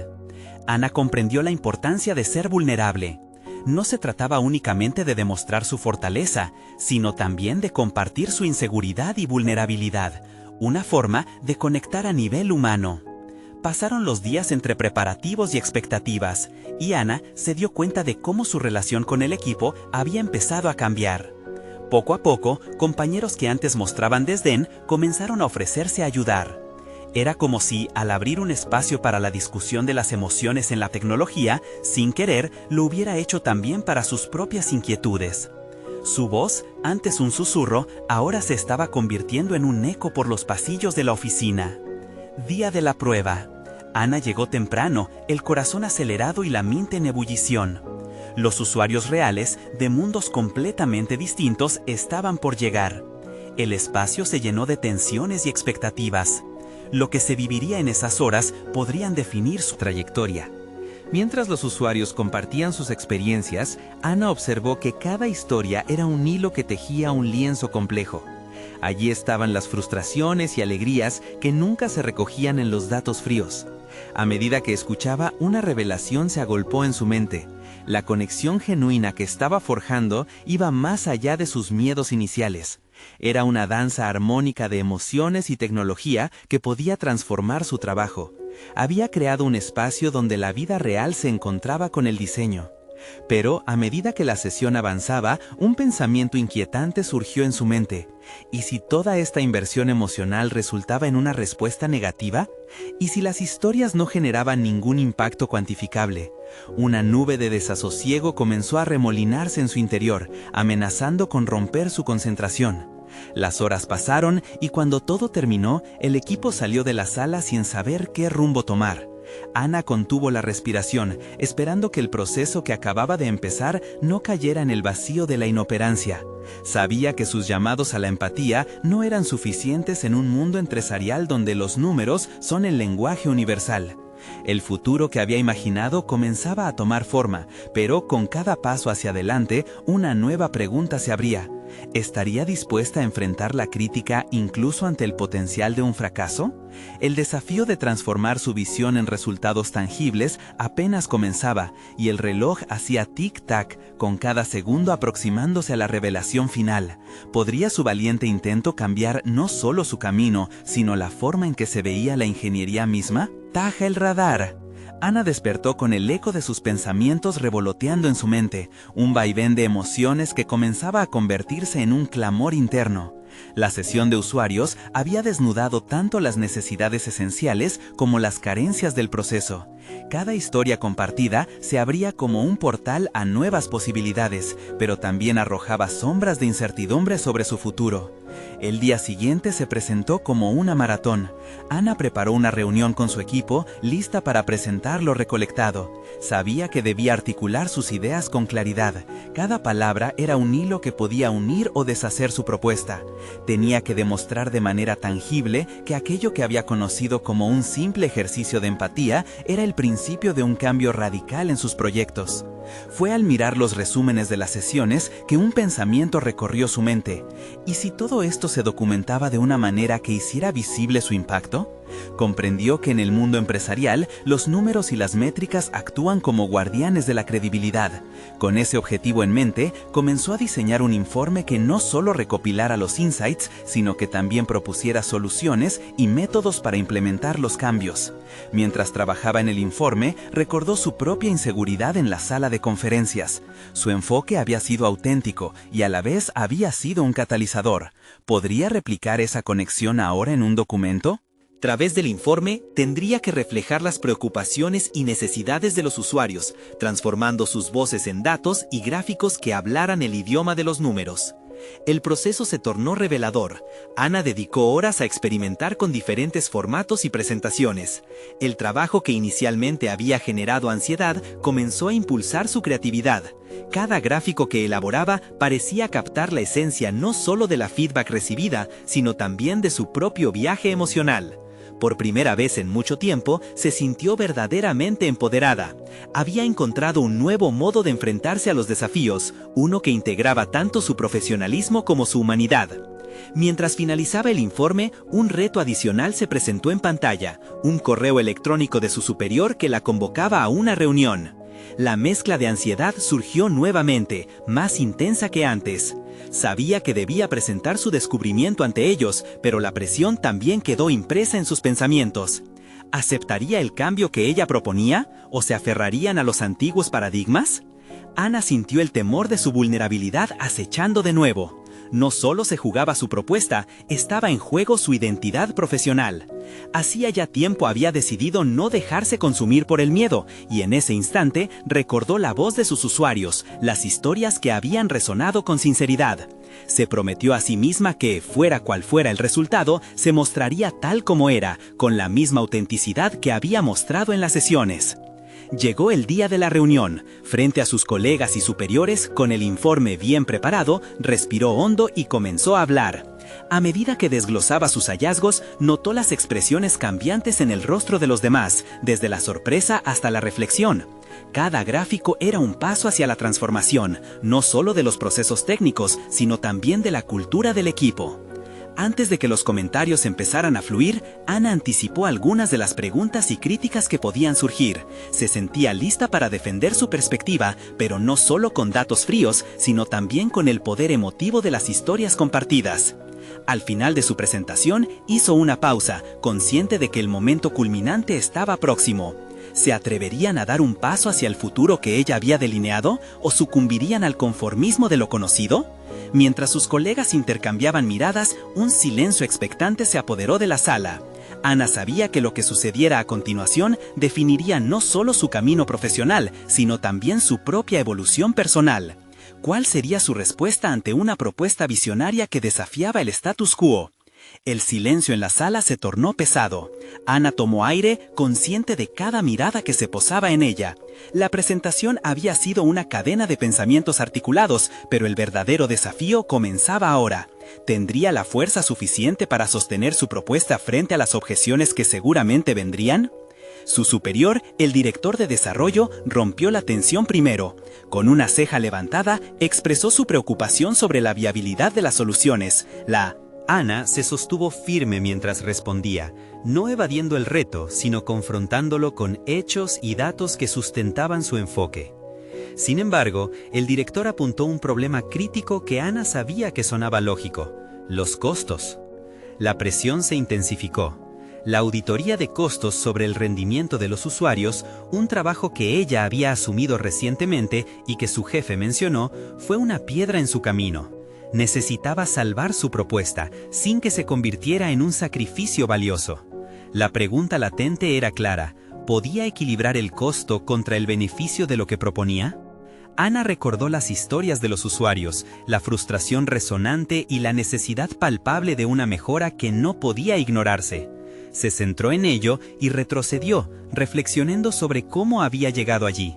Ana comprendió la importancia de ser vulnerable. No se trataba únicamente de demostrar su fortaleza, sino también de compartir su inseguridad y vulnerabilidad, una forma de conectar a nivel humano. Pasaron los días entre preparativos y expectativas, y Ana se dio cuenta de cómo su relación con el equipo había empezado a cambiar. Poco a poco, compañeros que antes mostraban desdén comenzaron a ofrecerse a ayudar. Era como si, al abrir un espacio para la discusión de las emociones en la tecnología, sin querer, lo hubiera hecho también para sus propias inquietudes. Su voz, antes un susurro, ahora se estaba convirtiendo en un eco por los pasillos de la oficina. Día de la prueba. Ana llegó temprano, el corazón acelerado y la mente en ebullición. Los usuarios reales, de mundos completamente distintos, estaban por llegar. El espacio se llenó de tensiones y expectativas. Lo que se viviría en esas horas podrían definir su trayectoria. Mientras los usuarios compartían sus experiencias, Ana observó que cada historia era un hilo que tejía un lienzo complejo. Allí estaban las frustraciones y alegrías que nunca se recogían en los datos fríos. A medida que escuchaba, una revelación se agolpó en su mente. La conexión genuina que estaba forjando iba más allá de sus miedos iniciales. Era una danza armónica de emociones y tecnología que podía transformar su trabajo. Había creado un espacio donde la vida real se encontraba con el diseño. Pero, a medida que la sesión avanzaba, un pensamiento inquietante surgió en su mente. ¿Y si toda esta inversión emocional resultaba en una respuesta negativa? ¿Y si las historias no generaban ningún impacto cuantificable? Una nube de desasosiego comenzó a remolinarse en su interior, amenazando con romper su concentración. Las horas pasaron y cuando todo terminó, el equipo salió de la sala sin saber qué rumbo tomar. Ana contuvo la respiración, esperando que el proceso que acababa de empezar no cayera en el vacío de la inoperancia. Sabía que sus llamados a la empatía no eran suficientes en un mundo empresarial donde los números son el lenguaje universal. El futuro que había imaginado comenzaba a tomar forma, pero con cada paso hacia adelante, una nueva pregunta se abría. ¿Estaría dispuesta a enfrentar la crítica incluso ante el potencial de un fracaso? El desafío de transformar su visión en resultados tangibles apenas comenzaba, y el reloj hacía tic-tac, con cada segundo aproximándose a la revelación final. ¿Podría su valiente intento cambiar no solo su camino, sino la forma en que se veía la ingeniería misma? ¡Taja el radar! Ana despertó con el eco de sus pensamientos revoloteando en su mente, un vaivén de emociones que comenzaba a convertirse en un clamor interno. La sesión de usuarios había desnudado tanto las necesidades esenciales como las carencias del proceso. Cada historia compartida se abría como un portal a nuevas posibilidades, pero también arrojaba sombras de incertidumbre sobre su futuro. El día siguiente se presentó como una maratón. Ana preparó una reunión con su equipo, lista para presentar lo recolectado. Sabía que debía articular sus ideas con claridad. Cada palabra era un hilo que podía unir o deshacer su propuesta. Tenía que demostrar de manera tangible que aquello que había conocido como un simple ejercicio de empatía era el principio de un cambio radical en sus proyectos. Fue al mirar los resúmenes de las sesiones que un pensamiento recorrió su mente. ¿Y si todo esto se documentaba de una manera que hiciera visible su impacto? Comprendió que en el mundo empresarial los números y las métricas actúan como guardianes de la credibilidad. Con ese objetivo en mente, comenzó a diseñar un informe que no solo recopilara los insights, sino que también propusiera soluciones y métodos para implementar los cambios. Mientras trabajaba en el informe, recordó su propia inseguridad en la sala de conferencias. Su enfoque había sido auténtico y a la vez había sido un catalizador. ¿Podría replicar esa conexión ahora en un documento? A través del informe, tendría que reflejar las preocupaciones y necesidades de los usuarios, transformando sus voces en datos y gráficos que hablaran el idioma de los números. El proceso se tornó revelador. Ana dedicó horas a experimentar con diferentes formatos y presentaciones. El trabajo que inicialmente había generado ansiedad comenzó a impulsar su creatividad. Cada gráfico que elaboraba parecía captar la esencia no solo de la feedback recibida, sino también de su propio viaje emocional. Por primera vez en mucho tiempo, se sintió verdaderamente empoderada. Había encontrado un nuevo modo de enfrentarse a los desafíos, uno que integraba tanto su profesionalismo como su humanidad. Mientras finalizaba el informe, un reto adicional se presentó en pantalla, un correo electrónico de su superior que la convocaba a una reunión. La mezcla de ansiedad surgió nuevamente, más intensa que antes. Sabía que debía presentar su descubrimiento ante ellos, pero la presión también quedó impresa en sus pensamientos. ¿Aceptaría el cambio que ella proponía o se aferrarían a los antiguos paradigmas? Ana sintió el temor de su vulnerabilidad acechando de nuevo. No solo se jugaba su propuesta, estaba en juego su identidad profesional. Hacía ya tiempo había decidido no dejarse consumir por el miedo, y en ese instante recordó la voz de sus usuarios, las historias que habían resonado con sinceridad. Se prometió a sí misma que, fuera cual fuera el resultado, se mostraría tal como era, con la misma autenticidad que había mostrado en las sesiones. Llegó el día de la reunión. Frente a sus colegas y superiores, con el informe bien preparado, respiró hondo y comenzó a hablar. A medida que desglosaba sus hallazgos, notó las expresiones cambiantes en el rostro de los demás, desde la sorpresa hasta la reflexión. Cada gráfico era un paso hacia la transformación, no solo de los procesos técnicos, sino también de la cultura del equipo. Antes de que los comentarios empezaran a fluir, Ana anticipó algunas de las preguntas y críticas que podían surgir. Se sentía lista para defender su perspectiva, pero no solo con datos fríos, sino también con el poder emotivo de las historias compartidas. Al final de su presentación, hizo una pausa, consciente de que el momento culminante estaba próximo. ¿Se atreverían a dar un paso hacia el futuro que ella había delineado o sucumbirían al conformismo de lo conocido? Mientras sus colegas intercambiaban miradas, un silencio expectante se apoderó de la sala. Ana sabía que lo que sucediera a continuación definiría no solo su camino profesional, sino también su propia evolución personal. ¿Cuál sería su respuesta ante una propuesta visionaria que desafiaba el status quo? El silencio en la sala se tornó pesado. Ana tomó aire, consciente de cada mirada que se posaba en ella. La presentación había sido una cadena de pensamientos articulados, pero el verdadero desafío comenzaba ahora. ¿Tendría la fuerza suficiente para sostener su propuesta frente a las objeciones que seguramente vendrían? Su superior, el director de desarrollo, rompió la tensión primero. Con una ceja levantada, expresó su preocupación sobre la viabilidad de las soluciones. Ana se sostuvo firme mientras respondía, no evadiendo el reto, sino confrontándolo con hechos y datos que sustentaban su enfoque. Sin embargo, el director apuntó un problema crítico que Ana sabía que sonaba lógico: los costos. La presión se intensificó. La auditoría de costos sobre el rendimiento de los usuarios, un trabajo que ella había asumido recientemente y que su jefe mencionó, fue una piedra en su camino. Necesitaba salvar su propuesta, sin que se convirtiera en un sacrificio valioso. La pregunta latente era clara: ¿podía equilibrar el costo contra el beneficio de lo que proponía? Ana recordó las historias de los usuarios, la frustración resonante y la necesidad palpable de una mejora que no podía ignorarse. Se centró en ello y retrocedió, reflexionando sobre cómo había llegado allí.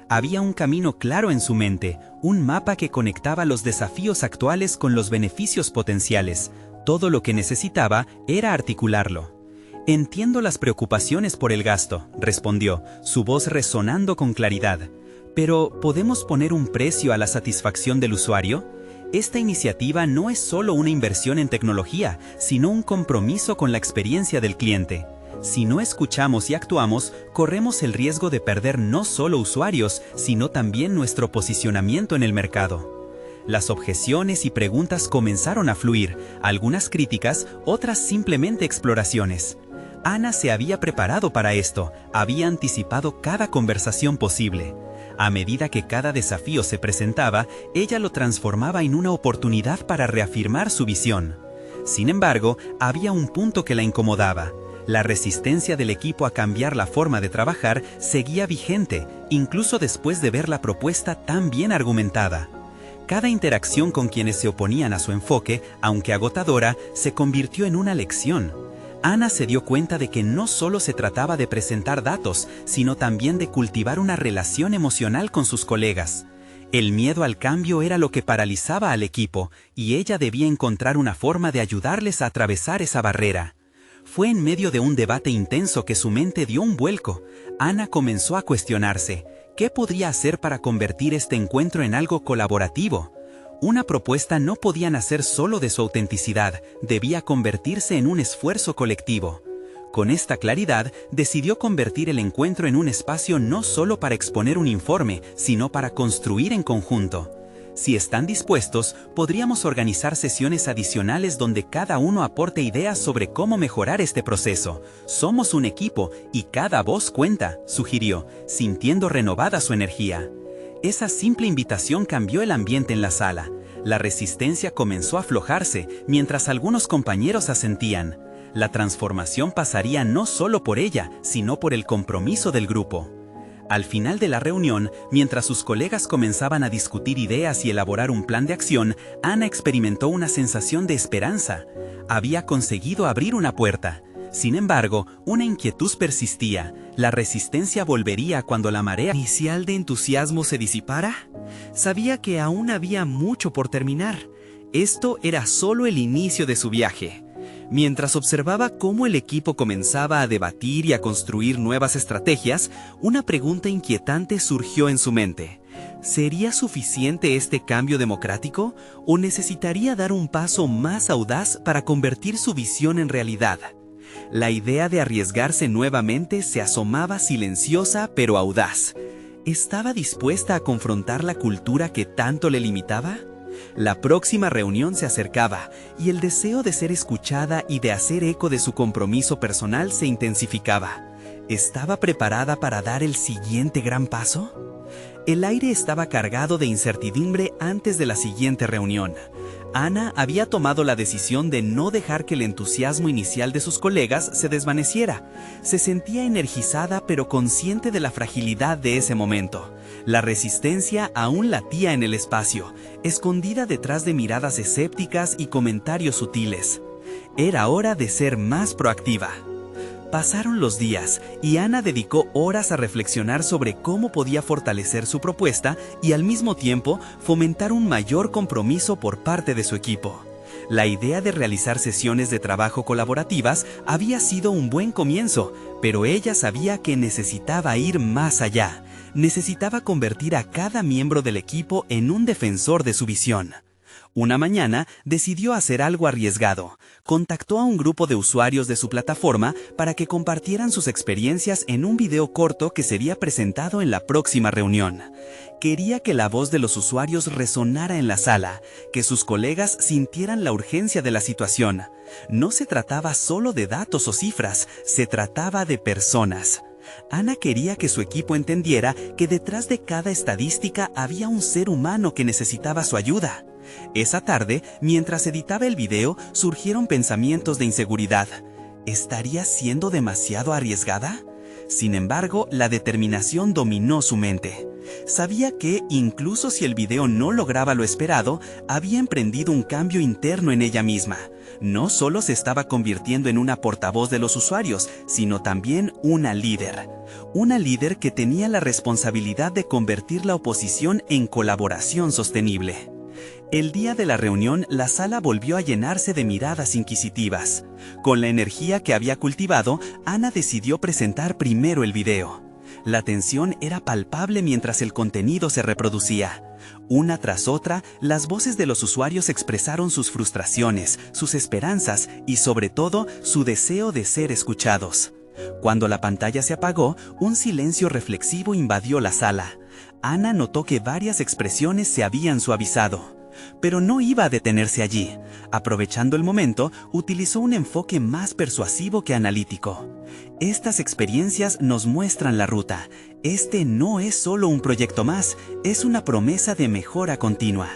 Había un camino claro en su mente, un mapa que conectaba los desafíos actuales con los beneficios potenciales. Todo lo que necesitaba era articularlo. «Entiendo las preocupaciones por el gasto», respondió, su voz resonando con claridad. «Pero, ¿podemos poner un precio a la satisfacción del usuario? Esta iniciativa no es solo una inversión en tecnología, sino un compromiso con la experiencia del cliente. Si no escuchamos y actuamos, corremos el riesgo de perder no solo usuarios, sino también nuestro posicionamiento en el mercado». Las objeciones y preguntas comenzaron a fluir, algunas críticas, otras simplemente exploraciones. Ana se había preparado para esto, había anticipado cada conversación posible. A medida que cada desafío se presentaba, ella lo transformaba en una oportunidad para reafirmar su visión. Sin embargo, había un punto que la incomodaba. La resistencia del equipo a cambiar la forma de trabajar seguía vigente, incluso después de ver la propuesta tan bien argumentada. Cada interacción con quienes se oponían a su enfoque, aunque agotadora, se convirtió en una lección. Ana se dio cuenta de que no solo se trataba de presentar datos, sino también de cultivar una relación emocional con sus colegas. El miedo al cambio era lo que paralizaba al equipo, y ella debía encontrar una forma de ayudarles a atravesar esa barrera. Fue en medio de un debate intenso que su mente dio un vuelco. Ana comenzó a cuestionarse, ¿qué podría hacer para convertir este encuentro en algo colaborativo? Una propuesta no podía nacer solo de su autenticidad, debía convertirse en un esfuerzo colectivo. Con esta claridad, decidió convertir el encuentro en un espacio no solo para exponer un informe, sino para construir en conjunto. Si están dispuestos, podríamos organizar sesiones adicionales donde cada uno aporte ideas sobre cómo mejorar este proceso. Somos un equipo y cada voz cuenta, sugirió, sintiendo renovada su energía. Esa simple invitación cambió el ambiente en la sala. La resistencia comenzó a aflojarse, mientras algunos compañeros asentían. La transformación pasaría no solo por ella, sino por el compromiso del grupo. Al final de la reunión, mientras sus colegas comenzaban a discutir ideas y elaborar un plan de acción, Ana experimentó una sensación de esperanza. Había conseguido abrir una puerta. Sin embargo, una inquietud persistía. ¿La resistencia volvería cuando la marea inicial de entusiasmo se disipara? Sabía que aún había mucho por terminar. Esto era solo el inicio de su viaje. Mientras observaba cómo el equipo comenzaba a debatir y a construir nuevas estrategias, una pregunta inquietante surgió en su mente. ¿Sería suficiente este cambio democrático o necesitaría dar un paso más audaz para convertir su visión en realidad? La idea de arriesgarse nuevamente se asomaba silenciosa pero audaz. ¿Estaba dispuesta a confrontar la cultura que tanto le limitaba? La próxima reunión se acercaba, y el deseo de ser escuchada y de hacer eco de su compromiso personal se intensificaba. ¿Estaba preparada para dar el siguiente gran paso? El aire estaba cargado de incertidumbre antes de la siguiente reunión. Ana había tomado la decisión de no dejar que el entusiasmo inicial de sus colegas se desvaneciera. Se sentía energizada pero consciente de la fragilidad de ese momento. La resistencia aún latía en el espacio, escondida detrás de miradas escépticas y comentarios sutiles. Era hora de ser más proactiva. Pasaron los días y Ana dedicó horas a reflexionar sobre cómo podía fortalecer su propuesta y al mismo tiempo fomentar un mayor compromiso por parte de su equipo. La idea de realizar sesiones de trabajo colaborativas había sido un buen comienzo, pero ella sabía que necesitaba ir más allá. Necesitaba convertir a cada miembro del equipo en un defensor de su visión. Una mañana decidió hacer algo arriesgado. Contactó a un grupo de usuarios de su plataforma para que compartieran sus experiencias en un video corto que sería presentado en la próxima reunión. Quería que la voz de los usuarios resonara en la sala, que sus colegas sintieran la urgencia de la situación. No se trataba solo de datos o cifras, se trataba de personas. Ana quería que su equipo entendiera que detrás de cada estadística había un ser humano que necesitaba su ayuda. Esa tarde, mientras editaba el video, surgieron pensamientos de inseguridad. ¿Estaría siendo demasiado arriesgada? Sin embargo, la determinación dominó su mente. Sabía que, incluso si el video no lograba lo esperado, había emprendido un cambio interno en ella misma. No solo se estaba convirtiendo en una portavoz de los usuarios, sino también una líder. Una líder que tenía la responsabilidad de convertir la oposición en colaboración sostenible. El día de la reunión, la sala volvió a llenarse de miradas inquisitivas. Con la energía que había cultivado, Ana decidió presentar primero el video. La tensión era palpable mientras el contenido se reproducía. Una tras otra, las voces de los usuarios expresaron sus frustraciones, sus esperanzas y, sobre todo, su deseo de ser escuchados. Cuando la pantalla se apagó, un silencio reflexivo invadió la sala. Ana notó que varias expresiones se habían suavizado. Pero no iba a detenerse allí. Aprovechando el momento, utilizó un enfoque más persuasivo que analítico. Estas experiencias nos muestran la ruta. Este no es solo un proyecto más, es una promesa de mejora continua.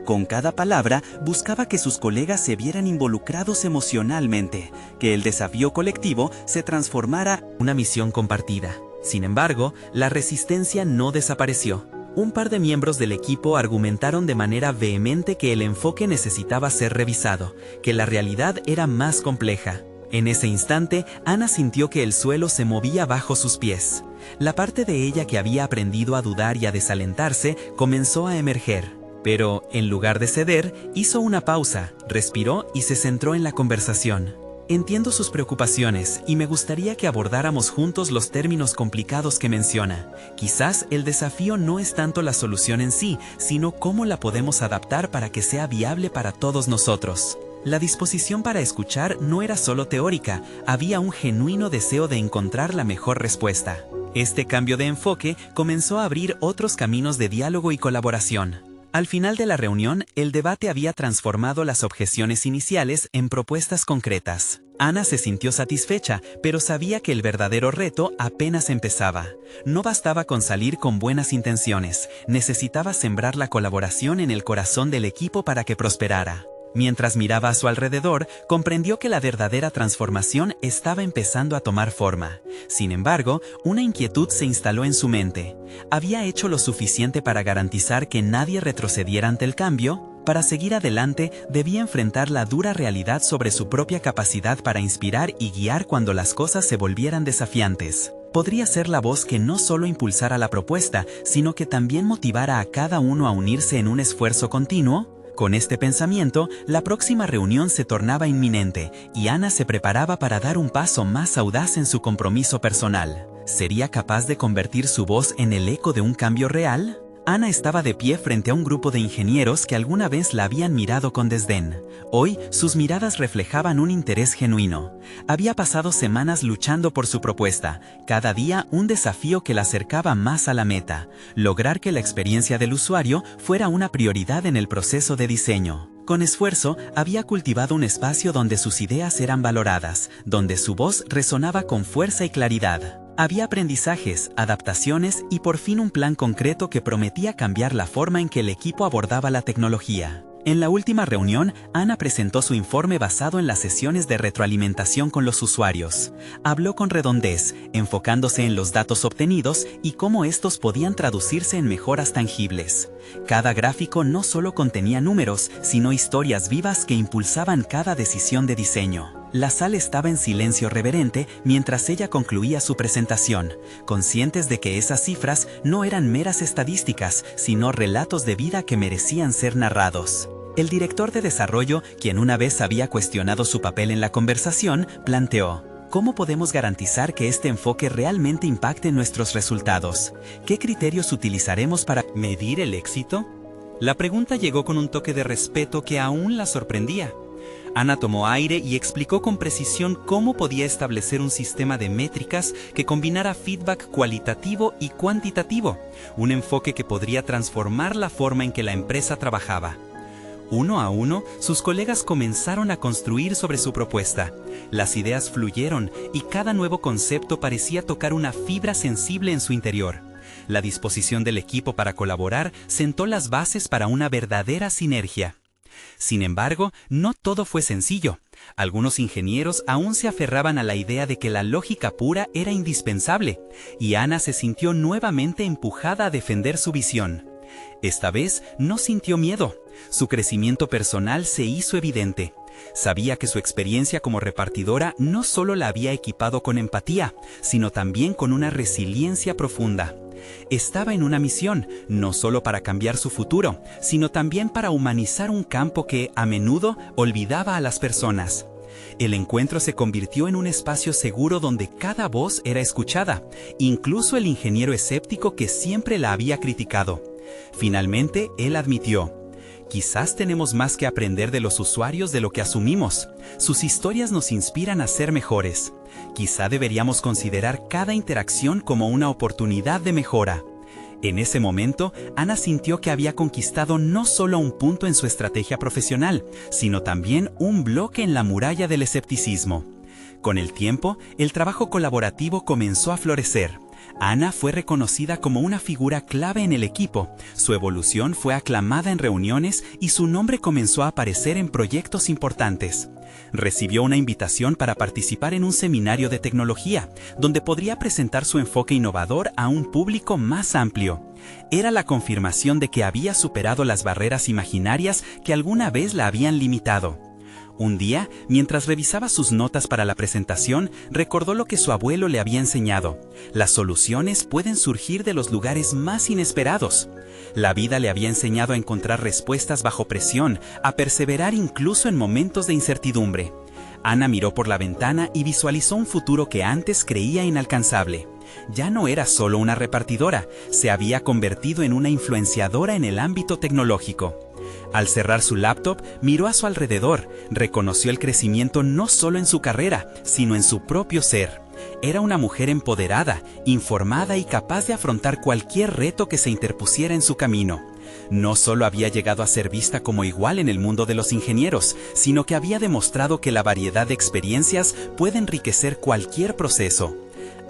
Con cada palabra, buscaba que sus colegas se vieran involucrados emocionalmente, que el desafío colectivo se transformara en una misión compartida. Sin embargo, la resistencia no desapareció. Un par de miembros del equipo argumentaron de manera vehemente que el enfoque necesitaba ser revisado, que la realidad era más compleja. En ese instante, Ana sintió que el suelo se movía bajo sus pies. La parte de ella que había aprendido a dudar y a desalentarse comenzó a emerger. Pero, en lugar de ceder, hizo una pausa, respiró y se centró en la conversación. Entiendo sus preocupaciones y me gustaría que abordáramos juntos los términos complicados que menciona. Quizás el desafío no es tanto la solución en sí, sino cómo la podemos adaptar para que sea viable para todos nosotros. La disposición para escuchar no era solo teórica, había un genuino deseo de encontrar la mejor respuesta. Este cambio de enfoque comenzó a abrir otros caminos de diálogo y colaboración. Al final de la reunión, el debate había transformado las objeciones iniciales en propuestas concretas. Ana se sintió satisfecha, pero sabía que el verdadero reto apenas empezaba. No bastaba con salir con buenas intenciones, necesitaba sembrar la colaboración en el corazón del equipo para que prosperara. Mientras miraba a su alrededor, comprendió que la verdadera transformación estaba empezando a tomar forma. Sin embargo, una inquietud se instaló en su mente. ¿Había hecho lo suficiente para garantizar que nadie retrocediera ante el cambio? Para seguir adelante, debía enfrentar la dura realidad sobre su propia capacidad para inspirar y guiar cuando las cosas se volvieran desafiantes. Podría ser la voz que no solo impulsara la propuesta, sino que también motivara a cada uno a unirse en un esfuerzo continuo. Con este pensamiento, la próxima reunión se tornaba inminente y Ana se preparaba para dar un paso más audaz en su compromiso personal. ¿Sería capaz de convertir su voz en el eco de un cambio real? Ana estaba de pie frente a un grupo de ingenieros que alguna vez la habían mirado con desdén. Hoy, sus miradas reflejaban un interés genuino. Había pasado semanas luchando por su propuesta, cada día un desafío que la acercaba más a la meta: lograr que la experiencia del usuario fuera una prioridad en el proceso de diseño. Con esfuerzo, había cultivado un espacio donde sus ideas eran valoradas, donde su voz resonaba con fuerza y claridad. Había aprendizajes, adaptaciones y por fin un plan concreto que prometía cambiar la forma en que el equipo abordaba la tecnología. En la última reunión, Ana presentó su informe basado en las sesiones de retroalimentación con los usuarios. Habló con redondez, enfocándose en los datos obtenidos y cómo estos podían traducirse en mejoras tangibles. Cada gráfico no solo contenía números, sino historias vivas que impulsaban cada decisión de diseño. La sala estaba en silencio reverente mientras ella concluía su presentación, conscientes de que esas cifras no eran meras estadísticas, sino relatos de vida que merecían ser narrados. El director de desarrollo, quien una vez había cuestionado su papel en la conversación, planteó: ¿cómo podemos garantizar que este enfoque realmente impacte nuestros resultados? ¿Qué criterios utilizaremos para ¿medir el éxito? La pregunta llegó con un toque de respeto que aún la sorprendía. Ana tomó aire y explicó con precisión cómo podía establecer un sistema de métricas que combinara feedback cualitativo y cuantitativo, un enfoque que podría transformar la forma en que la empresa trabajaba. Uno a uno, sus colegas comenzaron a construir sobre su propuesta. Las ideas fluyeron y cada nuevo concepto parecía tocar una fibra sensible en su interior. La disposición del equipo para colaborar sentó las bases para una verdadera sinergia. Sin embargo, no todo fue sencillo. Algunos ingenieros aún se aferraban a la idea de que la lógica pura era indispensable, y Ana se sintió nuevamente empujada a defender su visión. Esta vez no sintió miedo. Su crecimiento personal se hizo evidente. Sabía que su experiencia como repartidora no solo la había equipado con empatía, sino también con una resiliencia profunda. Estaba en una misión, no solo para cambiar su futuro, sino también para humanizar un campo que, a menudo, olvidaba a las personas. El encuentro se convirtió en un espacio seguro donde cada voz era escuchada, incluso el ingeniero escéptico que siempre la había criticado. Finalmente, él admitió: quizás tenemos más que aprender de los usuarios de lo que asumimos. Sus historias nos inspiran a ser mejores. Quizá deberíamos considerar cada interacción como una oportunidad de mejora. En ese momento, Ana sintió que había conquistado no solo un punto en su estrategia profesional, sino también un bloque en la muralla del escepticismo. Con el tiempo, el trabajo colaborativo comenzó a florecer. Ana fue reconocida como una figura clave en el equipo, su evolución fue aclamada en reuniones y su nombre comenzó a aparecer en proyectos importantes. Recibió una invitación para participar en un seminario de tecnología, donde podría presentar su enfoque innovador a un público más amplio. Era la confirmación de que había superado las barreras imaginarias que alguna vez la habían limitado. Un día, mientras revisaba sus notas para la presentación, recordó lo que su abuelo le había enseñado: las soluciones pueden surgir de los lugares más inesperados. La vida le había enseñado a encontrar respuestas bajo presión, a perseverar incluso en momentos de incertidumbre. Ana miró por la ventana y visualizó un futuro que antes creía inalcanzable. Ya no era solo una repartidora, se había convertido en una influenciadora en el ámbito tecnológico. Al cerrar su laptop, miró a su alrededor, reconoció el crecimiento no solo en su carrera, sino en su propio ser. Era una mujer empoderada, informada y capaz de afrontar cualquier reto que se interpusiera en su camino. No solo había llegado a ser vista como igual en el mundo de los ingenieros, sino que había demostrado que la variedad de experiencias puede enriquecer cualquier proceso.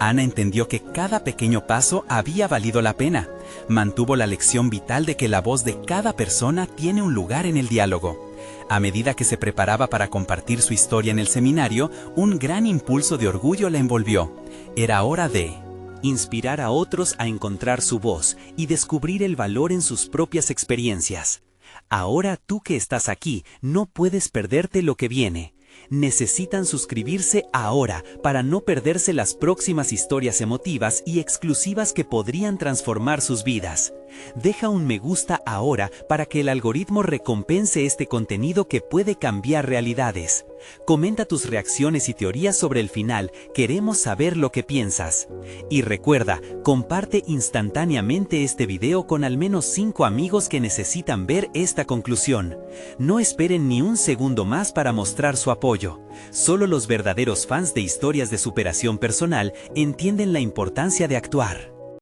Ana entendió que cada pequeño paso había valido la pena. Mantuvo la lección vital de que la voz de cada persona tiene un lugar en el diálogo. A medida que se preparaba para compartir su historia en el seminario, un gran impulso de orgullo la envolvió. Era hora de inspirar a otros a encontrar su voz y descubrir el valor en sus propias experiencias. Ahora tú que estás aquí, no puedes perderte lo que viene. Necesitan suscribirse ahora para no perderse las próximas historias emotivas y exclusivas que podrían transformar sus vidas. Deja un me gusta ahora para que el algoritmo recompense este contenido que puede cambiar realidades. Comenta tus reacciones y teorías sobre el final, queremos saber lo que piensas. Y recuerda, comparte instantáneamente este video con al menos 5 amigos que necesitan ver esta conclusión. No esperen ni un segundo más para mostrar su apoyo. Solo los verdaderos fans de historias de superación personal entienden la importancia de actuar.